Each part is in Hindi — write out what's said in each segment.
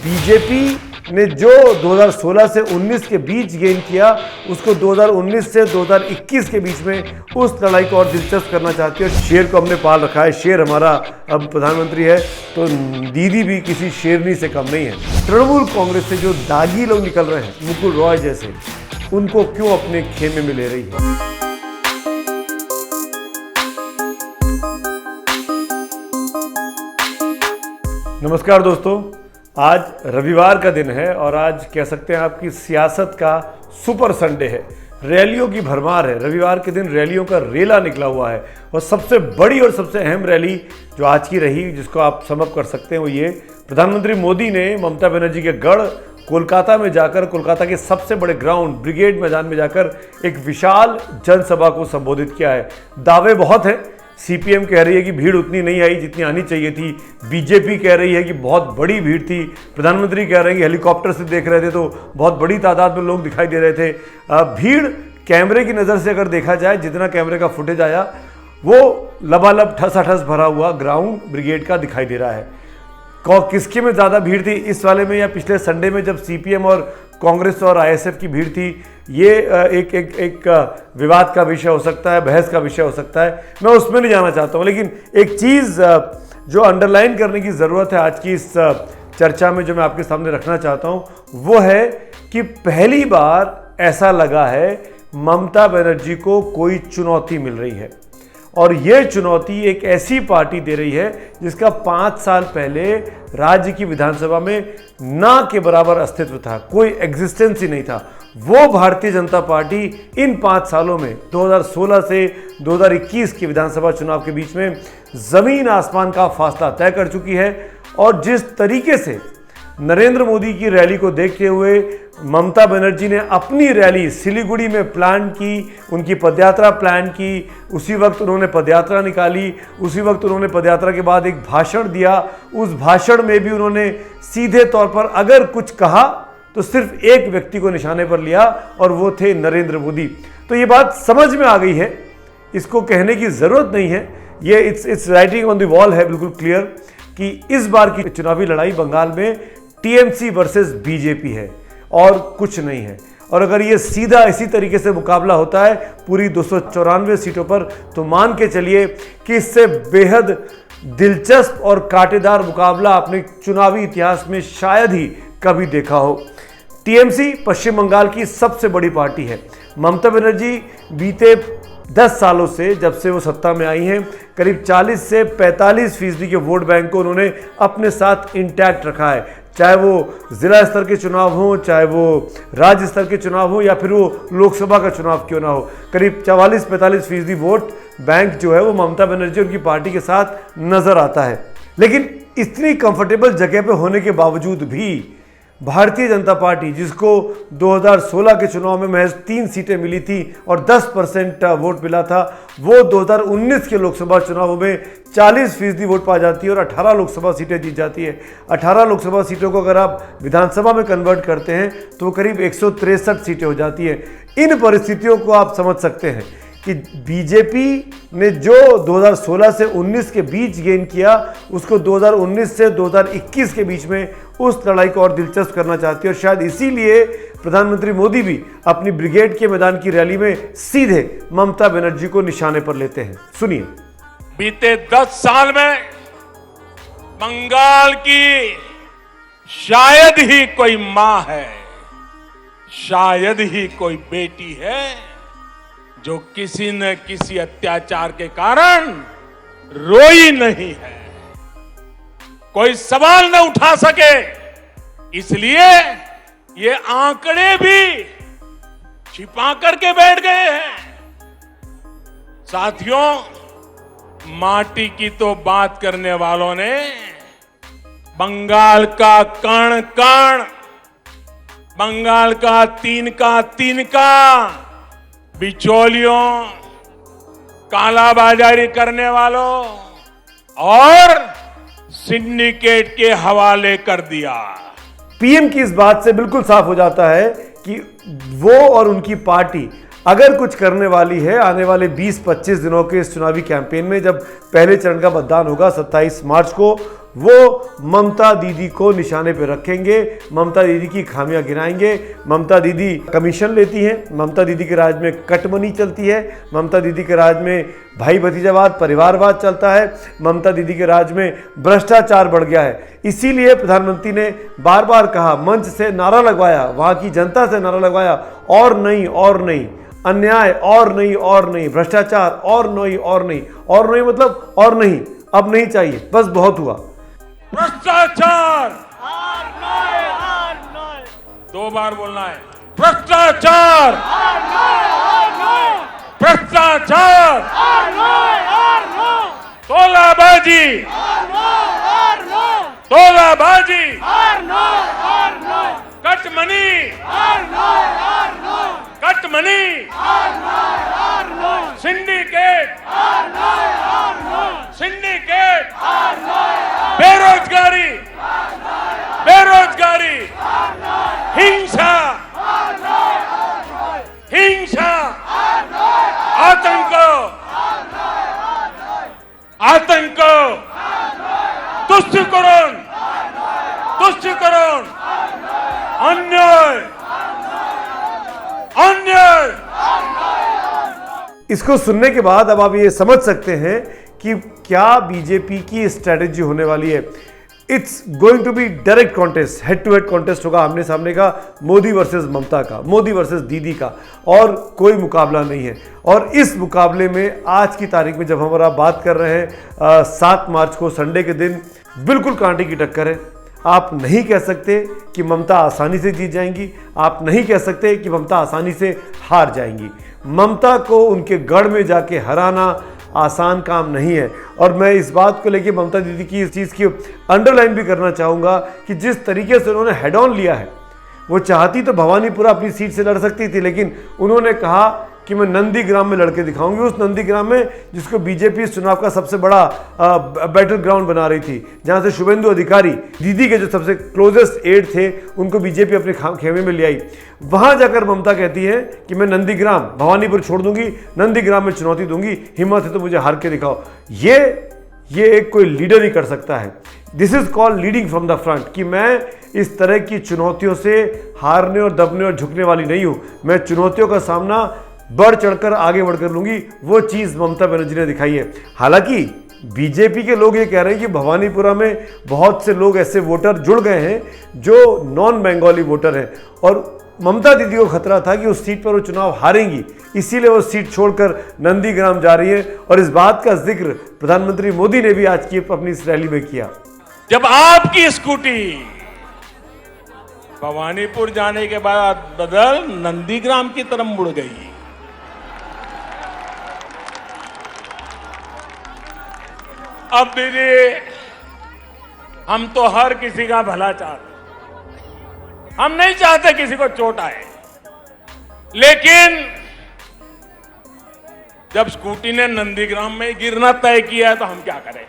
बीजेपी ने जो 2016 से 19 के बीच गेन किया, उसको 2019 से 2021 के बीच में उस लड़ाई को और दिलचस्प करना चाहती है। शेर को हमने पाल रखा है, शेर हमारा अब प्रधानमंत्री है, तो दीदी भी किसी शेरनी से कम नहीं है। तृणमूल कांग्रेस से जो दागी लोग निकल रहे हैं, मुकुल रॉय जैसे, उनको क्यों अपने खेमे में ले रही है? नमस्कार दोस्तों, आज रविवार का दिन है और आज कह सकते हैं आपकी सियासत का सुपर संडे है। रैलियों की भरमार है। रविवार के दिन रैलियों का रेला निकला हुआ है और सबसे बड़ी और सबसे अहम रैली जो आज की रही, जिसको आप समअप कर सकते हैं, वो ये प्रधानमंत्री मोदी ने ममता बनर्जी के गढ़ कोलकाता में जाकर, कोलकाता के सबसे बड़े ग्राउंड ब्रिगेड मैदान में जाकर एक विशाल जनसभा को संबोधित किया है। दावे बहुत हैं। सीपीएम कह रही है कि भीड़ उतनी नहीं आई जितनी आनी चाहिए थी। बीजेपी कह रही है कि बहुत बड़ी भीड़ थी। प्रधानमंत्री कह रहे हैं कि हेलीकॉप्टर से देख रहे थे तो बहुत बड़ी तादाद में लोग दिखाई दे रहे थे। भीड़ कैमरे की नज़र से अगर देखा जाए, जितना कैमरे का फुटेज आया, वो लबालब ठसाठस भरा हुआ ग्राउंड ब्रिगेड का दिखाई दे रहा है। किसके में ज़्यादा भीड़ थी, इस वाले में या पिछले संडे में जब सीपीएम और कांग्रेस और आईएसएफ की भीड़ थी, ये एक विवाद का विषय हो सकता है, बहस का विषय हो सकता है। मैं उसमें नहीं जाना चाहता हूँ, लेकिन एक चीज़ जो अंडरलाइन करने की ज़रूरत है आज की इस चर्चा में, जो मैं आपके सामने रखना चाहता हूँ, वो है कि पहली बार ऐसा लगा है ममता बनर्जी को कोई चुनौती मिल रही है। और ये चुनौती एक ऐसी पार्टी दे रही है जिसका 5 साल पहले राज्य की विधानसभा में ना के बराबर अस्तित्व था, कोई एग्जिस्टेंस ही नहीं था। वो भारतीय जनता पार्टी इन 5 सालों में 2016 से 2021 के विधानसभा चुनाव के बीच में जमीन आसमान का फासला तय कर चुकी है। और जिस तरीके से नरेंद्र मोदी की रैली को देखते हुए ममता बनर्जी ने अपनी रैली सिलीगुड़ी में प्लान की, उनकी पदयात्रा प्लान की, उसी वक्त उन्होंने पदयात्रा निकाली, उसी वक्त उन्होंने पदयात्रा के बाद एक भाषण दिया। उस भाषण में भी उन्होंने सीधे तौर पर अगर कुछ कहा तो सिर्फ एक व्यक्ति को निशाने पर लिया और वो थे नरेंद्र मोदी। तो ये बात समझ में आ गई है, इसको कहने की ज़रूरत नहीं है, ये it's writing on the wall है, बिल्कुल क्लियर, कि इस बार की चुनावी लड़ाई बंगाल में टीएमसी वर्सेस बीजेपी है और कुछ नहीं है। और अगर ये सीधा इसी तरीके से मुकाबला होता है पूरी 294 सीटों पर, तो मान के चलिए कि इससे बेहद दिलचस्प और कांटेदार मुकाबला आपने चुनावी इतिहास में शायद ही कभी देखा हो। टीएमसी पश्चिम बंगाल की सबसे बड़ी पार्टी है। ममता बनर्जी बीते 10 सालों से, जब से वो सत्ता में आई हैं, करीब 40 से 45% के वोट बैंक को उन्होंने अपने साथ इंटैक्ट रखा है। चाहे वो जिला स्तर के चुनाव हो, चाहे वो राज्य स्तर के चुनाव हो, या फिर वो लोकसभा का चुनाव क्यों ना हो, करीब 44-45% वोट बैंक जो है वो ममता बनर्जी और उनकी पार्टी के साथ नजर आता है। लेकिन इतनी कंफर्टेबल जगह पे होने के बावजूद भी भारतीय जनता पार्टी, जिसको 2016 के चुनाव में महज 3 सीटें मिली थी और 10% वोट मिला था, वो 2019 के लोकसभा चुनावों में 40% वोट पा जाती है और 18 लोकसभा सीटें जीत जाती है। 18 लोकसभा सीटों को अगर आप विधानसभा में कन्वर्ट करते हैं तो करीब 163 सीटें हो जाती है। इन परिस्थितियों को आप समझ सकते हैं कि बीजेपी ने जो 2016 से 19 के बीच गेन किया, उसको 2019 से 2021 के बीच में उस लड़ाई को और दिलचस्प करना चाहती है। और शायद इसीलिए प्रधानमंत्री मोदी भी अपनी ब्रिगेड के मैदान की रैली में सीधे ममता बनर्जी को निशाने पर लेते हैं। सुनिए। बीते 10 साल में बंगाल की शायद ही कोई मां है, शायद ही कोई बेटी है जो किसी न किसी अत्याचार के कारण रोई नहीं है, कोई सवाल न उठा सके। इसलिए ये आंकड़े भी छिपा करके बैठ गए हैं। साथियों, माटी की तो बात करने वालों ने बंगाल का कण कण, बंगाल का तिनका बिचौलियों, कालाबाजारी करने वालों और सिंडिकेट के हवाले कर दिया। पीएम की इस बात से बिल्कुल साफ हो जाता है कि वो और उनकी पार्टी अगर कुछ करने वाली है आने वाले 20-25 दिनों के इस चुनावी कैंपेन में, जब पहले चरण का मतदान होगा 27 मार्च को, वो ममता दीदी को निशाने पे रखेंगे, ममता दीदी की खामियां गिनाएंगे। ममता दीदी कमीशन लेती हैं, ममता दीदी के राज में कटमनी चलती है, ममता दीदी के राज में भाई भतीजावाद परिवारवाद चलता है, ममता दीदी के राज में भ्रष्टाचार बढ़ गया है। इसीलिए प्रधानमंत्री ने बार बार कहा, मंच से नारा लगवाया, वहां की जनता से नारा लगवाया, और नहीं और नहीं, अन्याय और नहीं और नहीं, भ्रष्टाचार और नहीं और नहीं, और नहीं मतलब और नहीं, अब नहीं चाहिए, बस बहुत हुआ। भ्रष्टाचार 2 बार बोलना है, भ्रष्टाचार, भ्रष्टाचार, तोलाबाजी, तोलाबाजी, कटमनी, कटमनी, सिंडिकेट, सिंडिकेट, बेरोजगारी, बेरोजगारी, हिंसा, हिंसा, आतंक, आतंक, तुष्टिकरण, तुष्टिकरण, अन्याय, अन्याय। इसको सुनने के बाद अब आप ये समझ सकते हैं कि क्या बीजेपी की स्ट्रेटेजी होने वाली है। It's going to be direct contest, head to head contest होगा आमने सामने का, मोदी वर्सेस ममता का, मोदी वर्सेस दीदी का, और कोई मुकाबला नहीं है। और इस मुकाबले में आज की तारीख में जब हम और आप बात कर रहे हैं 7 मार्च को, संडे के दिन, बिल्कुल कांटे की टक्कर है। आप नहीं कह सकते कि ममता आसानी से जीत जाएंगी, आप नहीं कह सकते कि ममता आसानी से हार जाएंगी। ममता को उनके गढ़ में जाके हराना आसान काम नहीं है। और मैं इस बात को लेके ममता दीदी की इस चीज़ की अंडरलाइन भी करना चाहूँगा कि जिस तरीके से उन्होंने हेड ऑन लिया है, वो चाहती तो भवानीपुरा अपनी सीट से लड़ सकती थी, लेकिन उन्होंने कहा कि मैं नंदीग्राम में लड़के दिखाऊंगी, उस नंदीग्राम में जिसको बीजेपी इस चुनाव का सबसे बड़ा बैटल ग्राउंड बना रही थी, जहां से शुभेंदु अधिकारी, दीदी के जो सबसे क्लोजेस्ट एड थे, उनको बीजेपी अपने खेमे में ले आई। वहां जाकर ममता कहती है कि मैं नंदीग्राम, भवानीपुर छोड़ दूंगी, नंदीग्राम में चुनौती दूंगी, हिम्मत है तो मुझे हार के दिखाओ। ये एक कोई लीडर ही कर सकता है। This is called leading from the front, कि मैं इस तरह की चुनौतियों से हारने और दबने और झुकने वाली नहीं हूं, मैं चुनौतियों का सामना बढ़ चढ़कर आगे बढ़कर लूंगी। वो चीज ममता बनर्जी ने दिखाई है। हालांकि बीजेपी के लोग ये कह रहे हैं कि भवानीपुरा में बहुत से लोग ऐसे वोटर जुड़ गए हैं जो नॉन बंगाली वोटर हैं, और ममता दीदी को खतरा था कि उस सीट पर वो चुनाव हारेंगी, इसीलिए वो सीट छोड़कर नंदीग्राम जा रही है। और इस बात का जिक्र प्रधानमंत्री मोदी ने भी आज की अपनी इस रैली में किया। जब आपकी स्कूटी भवानीपुर जाने के बाद बदल नंदीग्राम की तरफ मुड़ गई, अब दीदी हम तो हर किसी का भला चाहते, हम नहीं चाहते किसी को चोट आए, लेकिन जब स्कूटी ने नंदीग्राम में गिरना तय किया है तो हम क्या करें।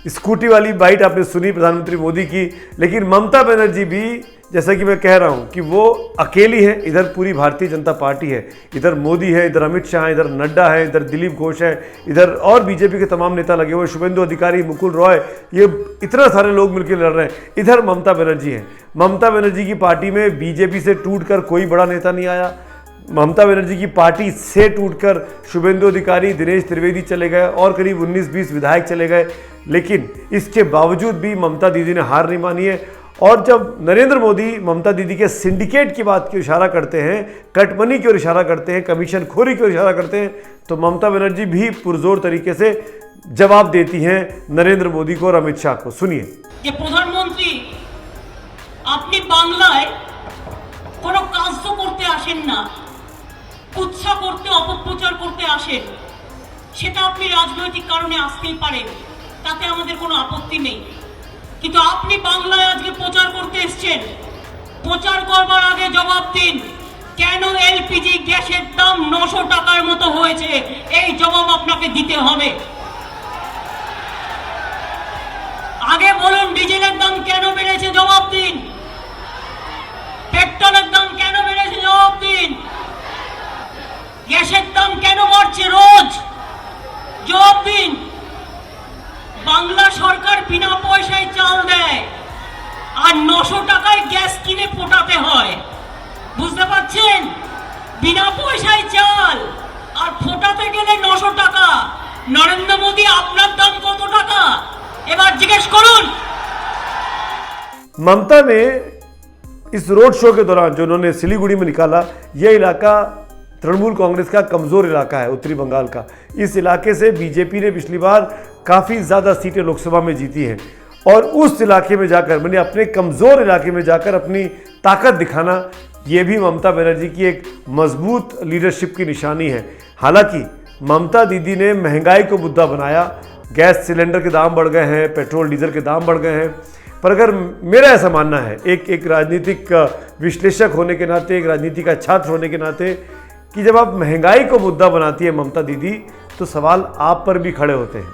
स्कूटी वाली बाइट आपने सुनी प्रधानमंत्री मोदी की, लेकिन ममता बनर्जी भी, जैसा कि मैं कह रहा हूं कि वो अकेली है। इधर पूरी भारतीय जनता पार्टी है, इधर मोदी है, इधर अमित शाह है, इधर नड्डा है, इधर दिलीप घोष है, इधर और बीजेपी के तमाम नेता लगे हुए, शुभेंदु अधिकारी, मुकुल रॉय, ये इतना सारे लोग मिलकर लड़ रहे हैं। इधर ममता बनर्जी है। ममता बनर्जी की पार्टी में बीजेपी से टूटकर कोई बड़ा नेता नहीं आया। ममता बनर्जी की पार्टी से टूटकर शुभेंदु अधिकारी, दिनेश त्रिवेदी चले गए और करीब 19-20 विधायक चले गए, लेकिन इसके बावजूद भी ममता दीदी ने हार नहीं मानी है। और जब नरेंद्र मोदी ममता दीदी के सिंडिकेट की बात की इशारा करते हैं, कटमनी की ओर इशारा करते हैं, कमीशन खोरी की ओर इशारा करते हैं, तो ममता बनर्जी भी पुरजोर तरीके से जवाब देती हैं नरेंद्र मोदी को और अमित शाह को। सुनिए। যে প্রধানমন্ত্রী আপনি বাংলায় কোনো কাজ তো করতে আসেন না, কুৎসা করতে, অপপ্রচার করতে আসেন, সেটা আপনি রাজনৈতিক কারণে আসতেই পারেন, তাতে আমাদের কোনো আপত্তি নেই। কিন্তু আপনি বাংলায় আজকে প্রচার করতে এসেছেন, প্রচার করবার আগে জবাব দিন কেন এলপিজি গ্যাসের দাম 900 টাকার মতো হয়েছে, এই জবাব আপনাকে দিতে হবে। আগে বলুন ডিজেলের দাম কেন বেড়েছে, জবাব দিন। পেট্রোলের দাম কেন বেড়েছে, জবাব দিন। গ্যাসের দাম কেন বাড়ছে রোজ, জবাব দিন। বাংলা সরকার বিনা পয়সায় চাল দেয় আর 900 টাকায় গ্যাস কিনে পোটাতে হয়। বুঝতে পারছেন? বিনা পয়সায় চাল আর ফোটাতে গেলে 900 টাকা। নরেন্দ্র মোদী আপনার দাম কত টাকা এবার জিজ্ঞেস করুন। ममता ने इस रोड शो के दौरान जो उन्होंने सिलीगुड़ी में निकाला, यह इलाका तृणमूल कांग्रेस का कमज़ोर इलाका है, उत्तरी बंगाल का। इस इलाके से बीजेपी ने पिछली बार काफ़ी ज़्यादा सीटें लोकसभा में जीती हैं और उस इलाके में जाकर, मैंने अपने कमज़ोर इलाके में जाकर अपनी ताकत दिखाना, ये भी ममता बनर्जी की एक मजबूत लीडरशिप की निशानी है। हालांकि ममता दीदी ने महंगाई को मुद्दा बनाया, गैस सिलेंडर के दाम बढ़ गए हैं, पेट्रोल डीजल के दाम बढ़ गए हैं, पर अगर मेरा ऐसा मानना है एक राजनीतिक विश्लेषक होने के नाते, एक राजनीति का छात्र होने के नाते, कि जब आप महंगाई को मुद्दा बनाती है ममता दीदी, तो सवाल आप पर भी खड़े होते हैं।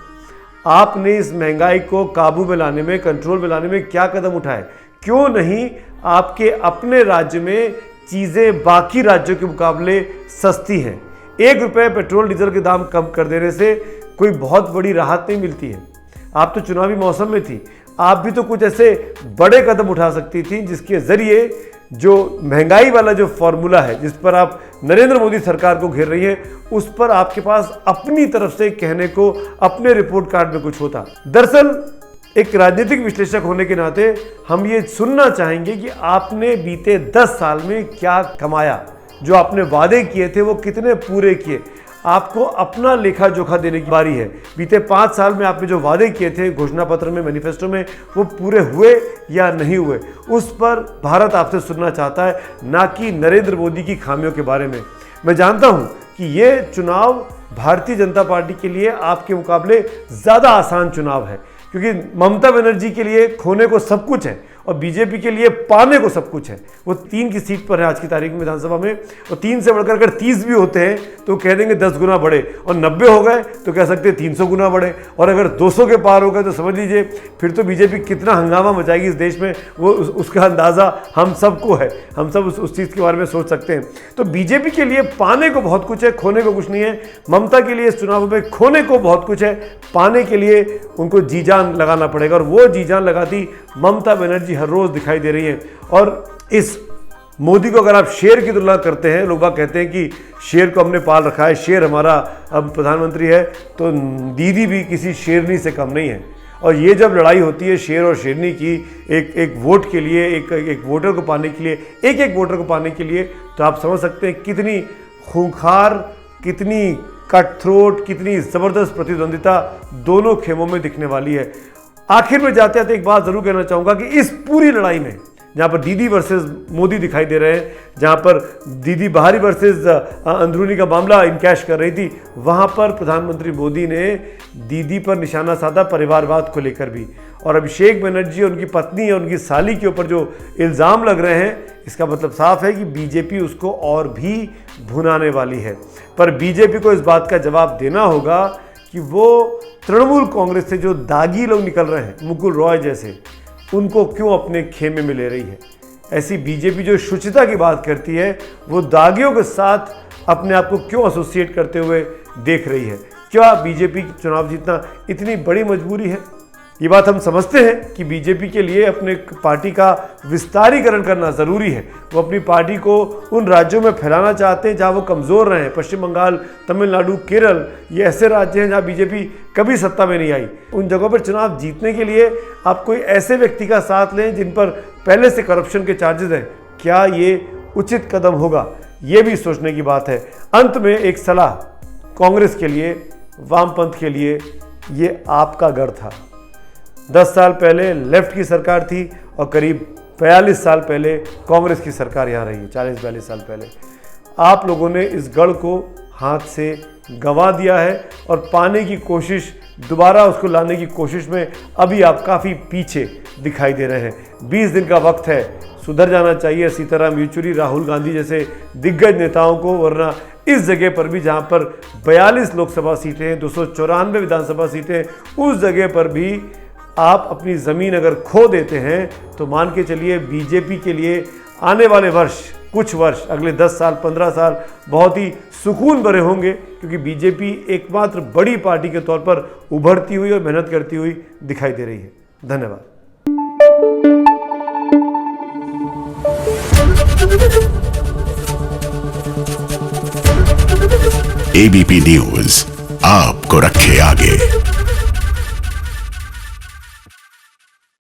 आपने इस महंगाई को काबू में लाने में, कंट्रोल में लाने में क्या कदम उठाए? क्यों नहीं आपके अपने राज्य में चीज़ें बाकी राज्यों के मुकाबले सस्ती हैं? 1 रुपये पेट्रोल डीजल के दाम कम कर देने से कोई बहुत बड़ी राहत नहीं मिलती है। आप तो चुनावी मौसम में थी, आप भी तो कुछ ऐसे बड़े कदम उठा सकती थी जिसके ज़रिए जो महंगाई वाला जो फॉर्मूला है, जिस पर आप नरेंद्र मोदी सरकार को घेर रही है, उस पर आपके पास अपनी तरफ से कहने को, अपने रिपोर्ट कार्ड में कुछ होता। दरअसल एक राजनीतिक विश्लेषक होने के नाते हम ये सुनना चाहेंगे कि आपने बीते 10 साल में क्या कमाया, जो आपने वादे किए थे वो कितने पूरे किए। आपको अपना लेखा जोखा देने की बारी है। बीते 5 साल में आपने जो वादे किए थे घोषणा पत्र में, मैनिफेस्टो में, वो पूरे हुए या नहीं हुए, उस पर भारत आपसे सुनना चाहता है, ना कि नरेंद्र मोदी की खामियों के बारे में। मैं जानता हूं कि ये चुनाव भारतीय जनता पार्टी के लिए आपके मुकाबले ज़्यादा आसान चुनाव है, क्योंकि ममता बनर्जी के लिए खोने को सब कुछ है और बीजेपी के लिए पाने को सब कुछ है। वो 3 की सीट पर है आज की तारीख में विधानसभा में, और 3 से बढ़कर अगर 30 भी होते हैं तो कह देंगे 10 गुना बढ़े, और 90 हो गए तो कह सकते हैं 300 गुना बढ़े, और अगर 200 के पार हो गए तो समझ लीजिए फिर तो बीजेपी कितना हंगामा मचाएगी इस देश में, वो उसका अंदाज़ा हम सबको है। हम सब उस चीज़ के बारे में सोच सकते हैं। तो बीजेपी के लिए पाने को बहुत कुछ है, खोने को कुछ नहीं है। ममता के लिए इस चुनाव में खोने को बहुत कुछ है, पाने के लिए उनको जी जान लगाना पड़ेगा, और वो जी जान लगाती ममता बनर्जी हर रोज़ दिखाई दे रही है। और इस मोदी को अगर आप शेर की तुलना करते हैं, लोग कहते हैं कि शेर को हमने पाल रखा है, शेर हमारा अब प्रधानमंत्री है, तो दीदी भी किसी शेरनी से कम नहीं है। और ये जब लड़ाई होती है शेर और शेरनी की, एक वोट के लिए, एक वोटर को पाने के लिए, एक वोटर को पाने के लिए, तो आप समझ सकते हैं कितनी खूंखार, कितनी कट थ्रोट, कितनी ज़बरदस्त प्रतिद्वंदिता दोनों खेमों में दिखने वाली है। आखिर में जाते जाते एक बात ज़रूर कहना चाहूँगा कि इस पूरी लड़ाई में, जहाँ पर दीदी वर्सेस मोदी दिखाई दे रहे हैं, जहाँ पर दीदी बाहरी वर्सेस अंदरूनी का मामला इनकैश कर रही थी, वहाँ पर प्रधानमंत्री मोदी ने दीदी पर निशाना साधा परिवारवाद को लेकर भी। और अभिषेक बनर्जी, उनकी पत्नी और उनकी साली के ऊपर जो इल्ज़ाम लग रहे हैं, इसका मतलब साफ है कि बीजेपी उसको और भी भुनाने वाली है। पर बीजेपी को इस बात का जवाब देना होगा कि वो तृणमूल कांग्रेस से जो दागी लोग निकल रहे हैं, मुकुल रॉय जैसे, उनको क्यों अपने खेमे में ले रही है। ऐसी बीजेपी जो शुचिता की बात करती है, वो दागियों के साथ अपने आप को क्यों एसोसिएट करते हुए देख रही है। क्या बीजेपी चुनाव जीतना इतनी बड़ी मजबूरी है? ये बात हम समझते हैं कि बीजेपी के लिए अपने पार्टी का विस्तारीकरण करना ज़रूरी है। वो अपनी पार्टी को उन राज्यों में फैलाना चाहते हैं जहाँ वो कमज़ोर रहे हैं। पश्चिम बंगाल, तमिलनाडु, केरल, ये ऐसे राज्य हैं जहाँ बीजेपी कभी सत्ता में नहीं आई। उन जगहों पर चुनाव जीतने के लिए आप कोई ऐसे व्यक्ति का साथ लें जिन पर पहले से करप्शन के चार्जेस हैं। क्या ये उचित कदम होगा? ये भी सोचने की बात है। अंत में एक सलाह कांग्रेस के लिए, वामपंथ के लिए, ये आपका गढ़ था। 10 साल पहले लेफ्ट की सरकार थी और करीब 42 साल पहले कांग्रेस की सरकार यहाँ रही है। 40-42 साल पहले आप लोगों ने इस गढ़ को हाथ से गंवा दिया है और पाने की कोशिश, दोबारा उसको लाने की कोशिश में अभी आप काफ़ी पीछे दिखाई दे रहे हैं। 20 दिन का वक्त है, सुधर जाना चाहिए सीताराम येचुरी, राहुल गांधी जैसे दिग्गज नेताओं को, वरना इस जगह पर भी जहाँ पर 42 लोकसभा सीटें, 294 विधानसभा सीटें, उस जगह पर भी आप अपनी ज़मीन अगर खो देते हैं तो मान के चलिए बीजेपी के लिए आने वाले वर्ष कुछ वर्ष, अगले 10 साल 15 साल बहुत ही सुकून भरे होंगे, क्योंकि बीजेपी एकमात्र बड़ी पार्टी के तौर पर उभरती हुई और मेहनत करती हुई दिखाई दे रही है। धन्यवाद। एबीपी न्यूज आपको रखे आगे।